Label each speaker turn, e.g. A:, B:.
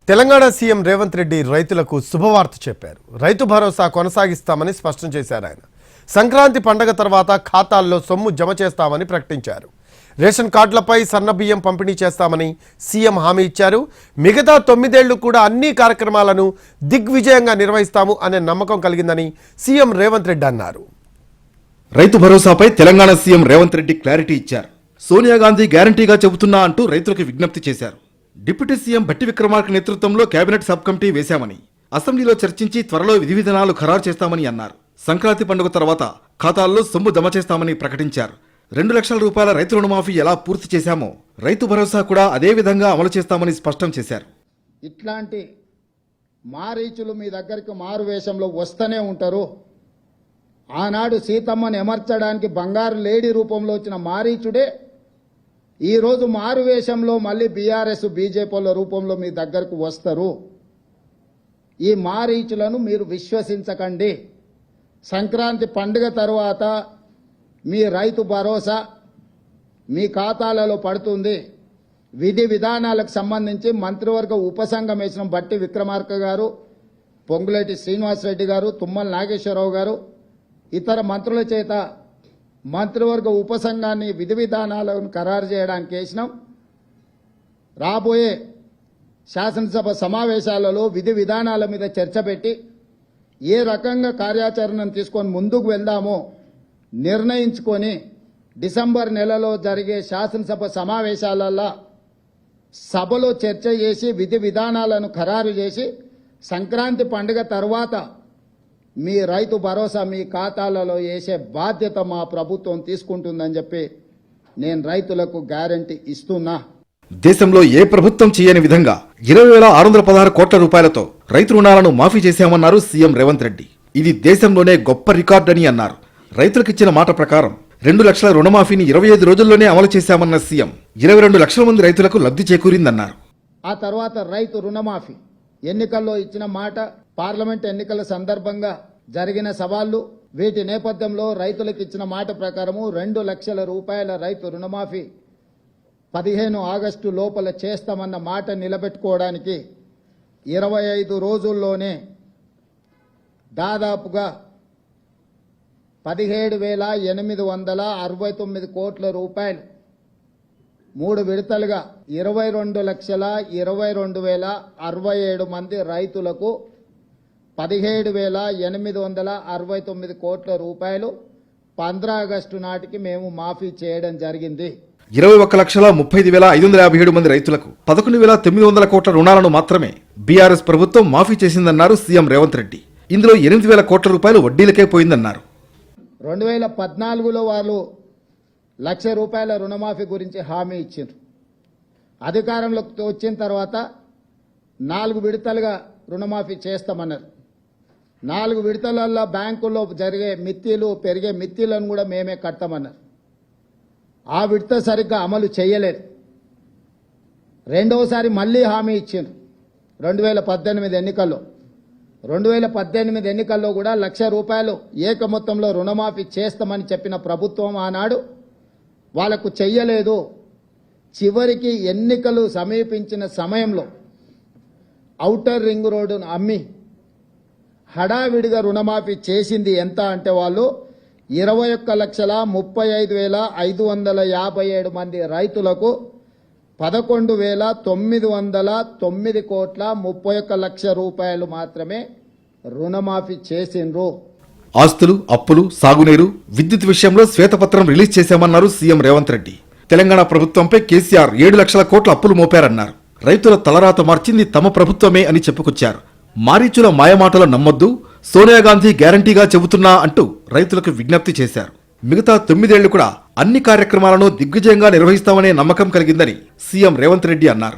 A: Telangana CM Revanth Reddy రైతులకు శుభవార్త చెప్పారు. రైతు భరోసా కొనసాగిస్తామని స్పష్టం చేశారు. ఆయన సంక్రాంతి పండగ తర్వాత ఖాతాల్లో సొమ్ము జమ చేస్తామని ప్రకటించారు. రేషన్ కార్డులపై సన్నబియ్యం పంపిణీ చేస్తామని సీఎం హామీ ఇచ్చారు. మిగతా 9 ఏళ్లు కూడా అన్ని కార్యక్రమాలను దిగ్విజయంగా నిర్వహిస్తాము అనే నమ్మకం కలిగిందని సీఎం రేవంత్ రెడ్డి అన్నారు.
B: రైతు భరోసాపై తెలంగాణ సీఎం రేవంత్ రెడ్డి క్లారిటీ ఇచ్చారు. సోనియా గాంధీ గ్యారంటీగా చెబుతున్నా అంటూ రైతులకు విజ్ఞప్తి చేశారు. డిప్యూటీ సీఎం భట్టి విక్రమార్క నేతృత్వంలో కేబినెట్ సబ్ కమిటీ వేశామని, అసెంబ్లీలో చర్చించి త్వరలో విధి విధానాలు ఖరారు చేస్తామని అన్నారు. సంక్రాంతి పండుగ తర్వాత ఖాతాల్లో సొమ్ము జమ చేస్తామని ప్రకటించారు. 2 లక్షల రూపాయల రైతు రుణమాఫీ ఎలా పూర్తి చేశామో రైతు భరోసా కూడా అదే విధంగా అమలు చేస్తామని స్పష్టం చేశారు.
C: ఇట్లాంటి మారీచులు మీ దగ్గరికి మారు వేషంలో వస్తూనే ఉంటారు. ఆనాడు సీతమ్మను ఎమర్చడానికి బంగారు లేడీ రూపంలో వచ్చిన మారీచుడే ఈరోజు మారు వేషంలో మళ్ళీ బీఆర్ఎస్ బీజేపీల రూపంలో మీ దగ్గరకు వస్తారు. ఈ మారీచులను మీరు విశ్వసించకండి. సంక్రాంతి పండుగ తర్వాత మీ రైతు భరోసా మీ ఖాతాలలో పడుతుంది. విధి విధానాలకు సంబంధించి మంత్రివర్గ ఉపసంఘం వేసిన భట్టి విక్రమార్క గారు, పొంగులేటి శ్రీనివాసరెడ్డి గారు, తుమ్మల నాగేశ్వరరావు గారు, ఇతర మంత్రుల చేత మంత్రివర్గ ఉపసంఘాన్ని విధి విధానాలను ఖరారు చేయడానికి వేసినాం. రాబోయే శాసనసభ సమావేశాలలో విధి విధానాల మీద చర్చ పెట్టి ఏ రకంగా కార్యాచరణను తీసుకొని ముందుకు వెళ్దామో నిర్ణయించుకొని డిసెంబర్ నెలలో జరిగే శాసనసభ సమావేశాలలో సభలో చర్చ చేసి విధి విధానాలను ఖరారు చేసి సంక్రాంతి పండుగ తర్వాత మీ రైతు భరోసా మీ ఖాతాలలో వేసే బాధ్యత మా ప్రభుత్వం తీసుకుంటుందని చెప్పి నేను రైతులకు గ్యారంటీ ఇస్తున్నా.
B: దేశంలో ఏ ప్రభుత్వం చేయని విధంగా 20,616 కోట్ల రూపాయలతో రైతు రుణాలను మాఫీ చేశామన్నారు సీఎం రేవంత్ రెడ్డి. ఇది దేశంలోనే గొప్ప రికార్డని అన్నారు. రైతులకిచ్చిన మాట ప్రకారం 2 లక్షల రుణమాఫీని 25 రోజుల్లోనే అమలు చేశామన్న సీఎం 22 లక్షల మంది రైతులకు లబ్ధి చేకూరిందన్నారు.
C: ఆ తర్వాత రైతు రుణమాఫీ ఎన్నికల్లో ఇచ్చిన మాట, పార్లమెంట్ ఎన్నికల సందర్భంగా జరిగిన సవాళ్లు, వీటి నేపథ్యంలో రైతులకు ఇచ్చిన మాట ప్రకారము 2 లక్షల రూపాయల రైతు రుణమాఫీ 15 ఆగస్టు లోపల చేస్తామన్న మాట నిలబెట్టుకోవడానికి 25 రోజుల్లోనే దాదాపుగా 17,869 కోట్ల రూపాయలు 3 విడతలుగా 22,22,067 మంది రైతులకు 17,869 కోట్ల రూపాయలు 15 ఆగస్టు నాటికి మేము మాఫీ చేయడం జరిగింది.
B: 21,30,557 మంది రైతులకు 11,900 కోట్ల రుణాలను మాత్రమే బీఆర్ఎస్ ప్రభుత్వం మాఫీ చేసిందన్నారు సీఎం రేవంత్ రెడ్డి. ఇందులో 8,000 కోట్ల రూపాయలు వడ్డీలకే పోయిందన్నారు.
C: 2014లో వాళ్ళు ₹1,00,000 రుణమాఫీ గురించి హామీ ఇచ్చారు. అధికారంలోకి వచ్చిన తర్వాత 4 విడతలుగా రుణమాఫీ చేస్తామన్నారు. 4 విడతలలో బ్యాంకుల్లో జరిగే మిత్తిలు, పెరిగే మిత్తిలను కూడా మేమే కడతామన్నారు. ఆ విడత సరిగ్గా అమలు చేయలేదు. రెండవసారి మళ్ళీ హామీ ఇచ్చారు 2018 ఎన్నికల్లో. 2018 ఎన్నికల్లో కూడా ₹1,00,000 ఏక మొత్తంలో రుణమాఫీ చేస్తామని చెప్పిన ప్రభుత్వం ఆనాడు వాళ్లకు చెయ్యలేదు. చివరికి ఎన్నికలు సమీపించిన సమయంలో ఔటర్ రింగ్ రోడ్డును అమ్మి హడావిడిగా రుణమాఫీ చేసింది ఎంత అంటే వాళ్ళు 21,35,557 మంది రైతులకు 11,909 కోట్ల 31 లక్షల రూపాయలు మాత్రమే రుణమాఫీ చేసిండ్రు.
B: ఆస్తులు, అప్పులు, సాగునీరు, విద్యుత్ విషయంలో శ్వేతపత్రం రిలీజ్ చేశామన్నారు సీఎం రేవంత్ రెడ్డి. తెలంగాణ ప్రభుత్వంపై కేసీఆర్ 7 లక్షల కోట్ల అప్పులు మోపారన్నారు. రైతుల తలరాత మార్చింది తమ ప్రభుత్వమే అని చెప్పుకొచ్చారు. మారీచుల మాయమాటలు నమ్మొద్దు, సోనియా గాంధీ గ్యారంటీగా చెబుతున్నా అంటూ రైతులకు విజ్ఞప్తి చేశారు. మిగతా 9 ఏళ్లు కూడా అన్ని కార్యక్రమాలను దిగ్విజయంగా నిర్వహిస్తామనే నమ్మకం కలిగిందని సీఎం రేవంత్ రెడ్డి అన్నారు.